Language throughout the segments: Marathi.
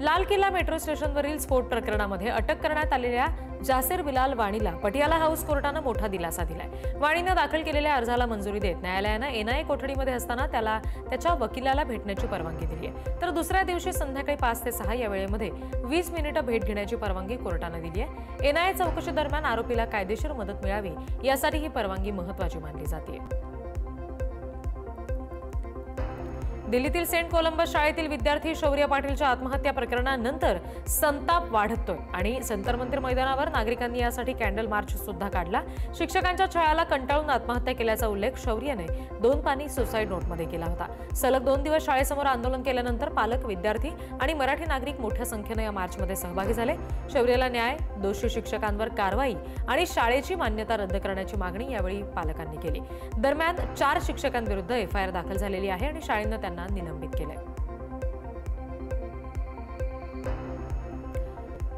लाल किल्ला मेट्रो स्टेशनवरील स्फोट प्रकरणामध्ये अटक करण्यात आलेल्या जासिर बिलाल वाणीला पटियाला हाऊस कोर्टानं मोठा दिलासा दिलाय। वाणीनं दाखल केलेल्या अर्जाला मंजुरी देत न्यायालयानं एनआयए कोठडीमध्ये असताना त्याला त्याच्या वकिलाला भेटण्याची परवानगी दिली आहे। तर दुसऱ्या दिवशी संध्याकाळी 5 ते 6 या वेळेमध्ये 20 मिनिटं भेट घेण्याची परवानगी कोर्टानं दिली आहे। एनआयए चौकशी दरम्यान आरोपीला कायदेशीर मदत मिळावी यासाठी ही परवानगी महत्त्वाची मानली जाते। दिल्लीतील सेंट कोलंबस शाळेतील विद्यार्थी शौर्य पाटीलच्या आत्महत्या प्रकरणानंतर संताप वाढतोय आणि जंतर मंतर मैदानावर नागरिकांनी यासाठी कॅन्डल मार्च सुद्धा काढला। शिक्षकांच्या छळाला कंटाळून आत्महत्या केल्याचा उल्लेख शौर्यने 2 पानी सुसाईड नोटमध्ये केला होता। सलग 2 दिवस शाळेसमोर आंदोलन केल्यानंतर पालक, विद्यार्थी आणि मराठी नागरिक मोठ्या संख्येने या मार्चमध्ये सहभागी झाले। शौर्यला न्याय, दोषी शिक्षकांवर कारवाई आणि शाळेची मान्यता रद्द करण्याची मागणी यावेळी पालकांनी केली। दरम्यान 4 शिक्षकांविरुद्ध एफआयआर दाखल झालेली आहे आणि शाळेनं त्यांना निलंबित केले।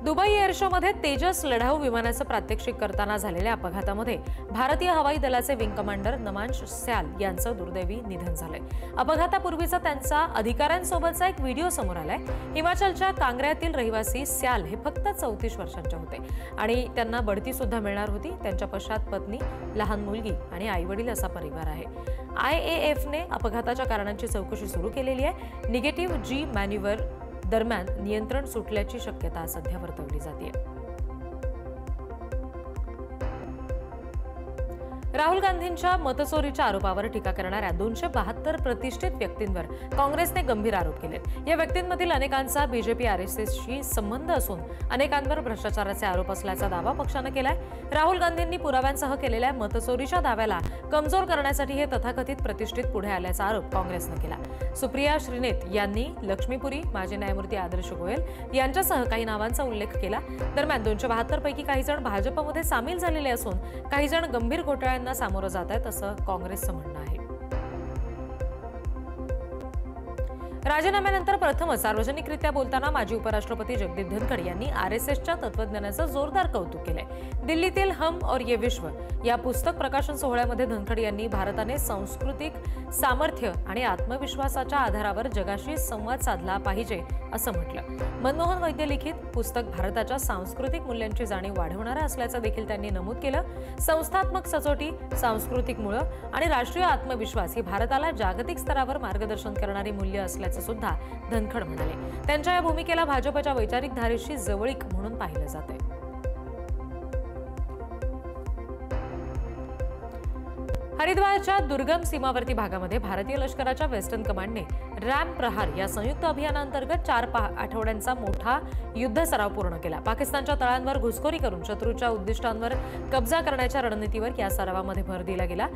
दुबई एअर शो मध्ये तेजस लढाऊ विमानाचं प्रात्यक्षिक करताना झालेल्या अपघातामध्ये भारतीय हवाई दलाचे विंग कमांडर नमांश सॅल यांचं दुर्दैवी निधन झालंय। अपघातापूर्वीचा त्यांचा अधिकाऱ्यांसोबतचा एक व्हिडिओ समोर आलाय। हिमाचलच्या कांग्र्यातील रहिवासी सॅल हे फक्त 34 वर्षांचे होते आणि त्यांना बढती सुद्धा मिळणार होती। त्यांच्या पश्चात पत्नी, लहान मुलगी आणि आईवडील असा परिवार आहे। आयएएफने अपघाताच्या कारणांची चौकशी सुरू केलेली आहे। निगेटिव्ह जी मॅन्युव्हर दरम्यान नियंत्रण सुटल्याची शक्यता सध्या वर्तवली जाते। राहुल गांधींच्या मतचोरीच्या आरोपावर टीका करणाऱ्या 272 प्रतिष्ठित व्यक्तींवर काँग्रेसने गंभीर आरोप केले। या व्यक्तींमधील अनेकांचा बीजेपी आरएसएसशी संबंध असून अनेकांवर भ्रष्टाचाराचे आरोप असल्याचा दावा पक्षाने केलाय। राहुल गांधींनी पुराव्यांसह केलेल्या मतचोरीच्या दाव्याला कमजोर करण्यासाठी हे तथाकथित प्रतिष्ठित पुढे आल्याचा आरोप काँग्रेसने केला। सुप्रिया श्रीनेत यांनी लक्ष्मीपुरी, माजी न्यायमूर्ती आदर्श गोयल यांच्यासह काही नावांचा उल्लेख केला। दरम्यान 272 पैकी काही जण भाजपमध्ये सामील झालेले असून काही जण गंभीर घोटाळ्यांना सामोरं जात आहेत असं काँग्रेसचं म्हणणं आहे। राजीनाम्यानंतर प्रथमच सार्वजनिकरित्या बोलताना माजी उपराष्ट्रपती जगदीप धनखड यांनी आरएसएसच्या तत्त्वज्ञानाचं जोरदार कौतुक केलंय। दिल्लीतील हम और ये विश्व या पुस्तक प्रकाशन सोहळ्यामध्ये धनखड यांनी भारताने सांस्कृतिक सामर्थ्य आणि आत्मविश्वासाच्या आधारावर जगाशी संवाद साधला पाहिजे असं म्हटलं। मनमोहन वैद्य लिखित पुस्तक भारताच्या सांस्कृतिक मूल्यांची जाणीव वाढवणारं असल्याचं देखील त्यांनी नमूद केलं। संस्थात्मक सचोटी, सांस्कृतिक मुळं आणि राष्ट्रीय आत्मविश्वास ही भारताला जागतिक स्तरावर मार्गदर्शन करणारी मूल्य असल्याचं सुद्धा धनखड म्हणाले। त्यांच्या या भूमिकेला भाजपच्या वैचारिक धारेशी जवळीक म्हणून पाहिलं जातंय। हरिद्वारच्या दुर्गम सीमावर्ती भागामध्ये भारतीय लष्कराच्या वेस्टर्न कमांडने रॅम प्रहार या संयुक्त अभियानांतर्गत 4 आठवड्यांचा मोठा युद्ध सराव पूर्ण केला। पाकिस्तानच्या तळांवर घुसखोरी करून शत्रूच्या उद्दिष्टांवर कब्जा करण्याच्या रणनीतीवर या सरावामध्ये भर दिला गेला।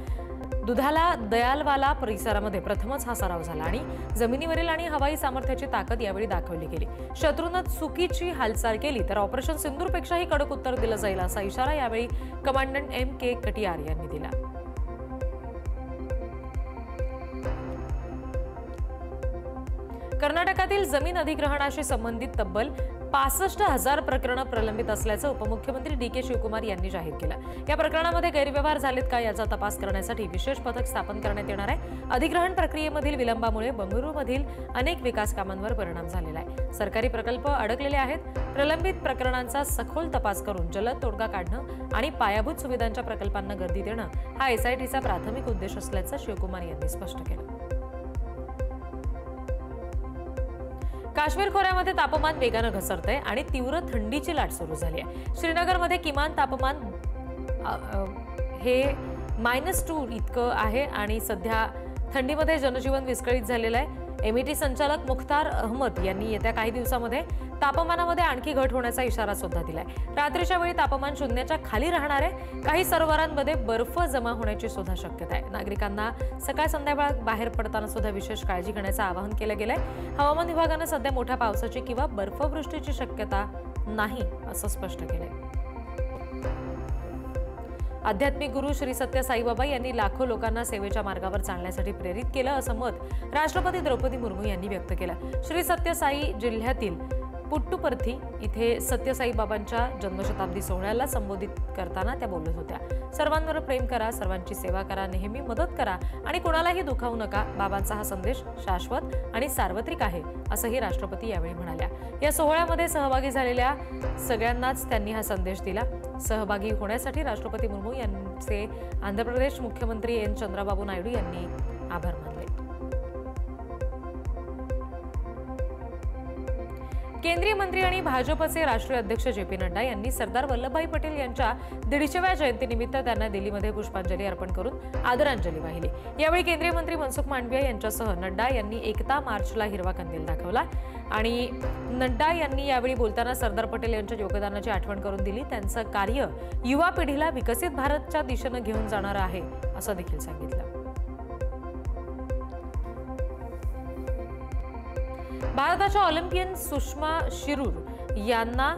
दुधाला दयालवाला परिसरामध्ये प्रथमच हा सराव झाला आणि जमिनीवरील आणि हवाई सामर्थ्याची ताकद यावेळी दाखवली गेली। शत्रूनं चुकीची हालचाल केली तर ऑपरेशन सिंदूरपेक्षाही कडक उत्तर दिलं जाईल असा इशारा यावेळी कमांडंट MK कटियार यांनी दिला। कर्नाटकातील जमीन अधिग्रहणाशी संबंधित तब्बल 65,000 प्रकरणं प्रलंबित असल्याचं उपमुख्यमंत्री DK शिवकुमार यांनी जाहीर केलं। या प्रकरणामध्ये गैरव्यवहार झालेत का याचा तपास करण्यासाठी विशेष पथक स्थापन करण्यात येणार आहे। अधिग्रहण प्रक्रियेमधील विलंबामुळे बंगळुरूमधील अनेक विकास कामांवर परिणाम झालेला आहे। सरकारी प्रकल्प अडकलेले आहेत। प्रलंबित प्रकरणांचा सखोल तपास करून जलद तोडगा काढणं आणि पायाभूत सुविधांच्या प्रकल्पांना गती देणं हा SITचा प्राथमिक उद्देश असल्याचं शिवकुमार यांनी स्पष्ट केलं। काश्मीर खोऱ्यामध्ये तापमान वेगानं घसरतंय आणि तीव्र थंडीची लाट सुरू झाली आहे। श्रीनगरमध्ये किमान तापमान हे -2 इतकं आहे आणि सध्या थंडीमध्ये जनजीवन विस्कळीत झालेलं आहे। MET संचालक मुख्तार अहमद यांनी येत्या काही दिवसामध्ये तापमानामध्ये आणखी घट होण्याचा इशारा सुद्धा दिलाय। रात्रीच्या वेळी तापमान शून्याच्या खाली राहणार आहे। काही सरोवरांमध्ये बर्फ जमा होण्याची सुद्धा शक्यता आहे। नागरिकांना सकाळ संध्याकाळ बाहेर पडताना सुद्धा विशेष काळजी घेण्याचं आवाहन केलं गेलंय। हवामान विभागानं सध्या मोठ्या पावसाची किंवा बर्फवृष्टीची शक्यता नाही असं स्पष्ट केलंय। आध्यात्मिक गुरु श्री सत्य साईबाबा यांनी लाखो लोकांना सेवेच्या मार्गावर चालण्यासाठी प्रेरित केलं असं मत राष्ट्रपती द्रौपदी मुर्मू यांनी व्यक्त केलं। श्री सत्य साई जिल्ह्यातील पुट्टुपर्थी इथे सत्यसाई बाबांच्या जन्मशताब्दी सोहळ्याला संबोधित करताना त्या बोलत होत्या. सर्वांवर प्रेम करा, सर्वांची सेवा करा, नेहमी मदत करा आणि कोणालाही दुखावू नका. बाबांचा हा संदेश शाश्वत आणि सार्वत्रिक आहे, असंही राष्ट्रपती यावेळी म्हणाल्या. या सोहळ्यामध्ये सहभागी झालेल्या सगळ्यांनाच त्यांनी हा संदेश दिला. सहभागी होण्यासाठी राष्ट्रपती मुर्मू यांचे आंध्र प्रदेश मुख्यमंत्री एन चंद्राबाबू नायडू यांनी आभार मानले. केंद्रीय मंत्री आणि भाजपचे राष्ट्रीय अध्यक्ष जे.पी. नड्डा यांनी सरदार वल्लभभाई पटेल यांच्या 150व्या जयंतीनिमित्त त्यांना दिल्लीमध्ये पुष्पांजली अर्पण करून आदरांजली वाहिली. यावेळी केंद्रीय मंत्री मनसुख मांडविया यांच्यासह नड्डा यांनी एकता मार्चला हिरवा कंदील दाखवला आणि नड्डा यांनी यावेळी बोलताना सरदार पटेल यांच्या योगदानाची आठवण करून दिली. त्यांचं कार्य युवा पिढीला विकसित भारतच्या दिशेने घेऊन जाणार आहे असं देखील सांगितलं. भारताच्या ऑलिम्पियन सुषमा शिरूर यांना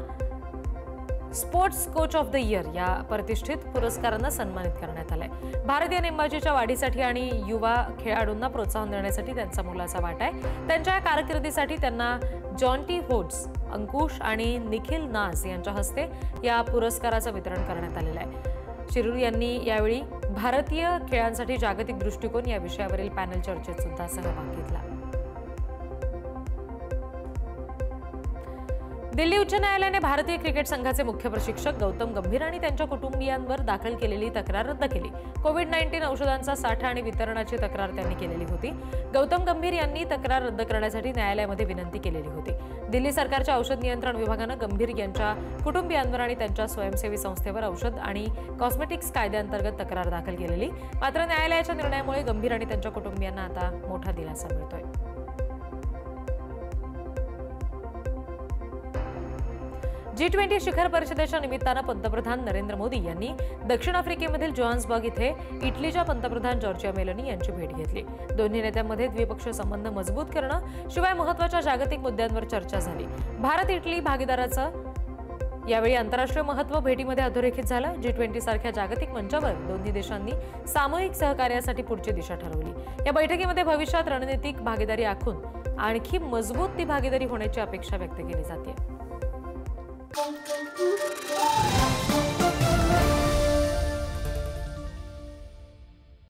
sports coach of the year या प्रतिष्ठित पुरस्कारानं सन्मानित करण्यात आलंय. भारतीय नेमबाजीच्या वाढीसाठी आणि युवा खेळाडूंना प्रोत्साहन देण्यासाठी त्यांचा मोलाचा वाटा आहे. त्यांच्या कारकिर्दीसाठी त्यांना जॉन्टी होड्स, अंकुश आणि निखिल नाज यांच्या हस्ते या पुरस्काराचं वितरण करण्यात आलेलं आहे. शिरूर यांनी यावेळी भारतीय खेळांसाठी जागतिक दृष्टिकोन या विषयावरील पॅनल चर्चेत सुद्धा सहभाग घेतला. दिल्ली उच्च न्यायालयाने भारतीय क्रिकेट संघाचे मुख्य प्रशिक्षक गौतम गंभीर आणि त्यांच्या कुटुंबियांवर दाखल केलेली तक्रार रद्द केली. कोविड-19 औषधांचा साठा आणि वितरणाची तक्रार त्यांनी केलेली होती. गौतम गंभीर यांनी तक्रार रद्द करण्यासाठी न्यायालयामध्ये विनंती केलेली होती. दिल्ली सरकारच्या औषध नियंत्रण विभागानं गंभीर यांच्या कुटुंबियांवर आणि त्यांच्या स्वयंसेवी संस्थेवर औषध आणि कॉस्मेटिक्स कायद्याअंतर्गत तक्रार दाखल केलेली. मात्र न्यायालयाच्या निर्णयामुळे गंभीर आणि त्यांच्या कुटुंबियांना आता मोठा दिलासा मिळतोय. G20 शिखर परिषदेच्या निमित्तानं पंतप्रधान नरेंद्र मोदी यांनी दक्षिण आफ्रिकेमधील जोहान्सबर्ग इथे इटलीच्या पंतप्रधान जॉर्जिया मेलोनी यांची भेट घेतली. दोन्ही नेत्यांमध्ये द्विपक्षीय संबंध मजबूत करणं शिवाय महत्त्वाच्या जागतिक मुद्द्यांवर चर्चा झाली. भारत इटली भागीदाराचं यावेळी आंतरराष्ट्रीय महत्त्व भेटीमध्ये अधोरेखित झालं. G20 सारख्या जागतिक मंचावर दोन्ही देशांनी सामूहिक सहकार्यासाठी पुढची दिशा ठरवली. या बैठकीमध्ये भविष्यात रणनीतिक भागीदारी आखून आणखी मजबूत ती भागीदारी होण्याची अपेक्षा व्यक्त केली जाते.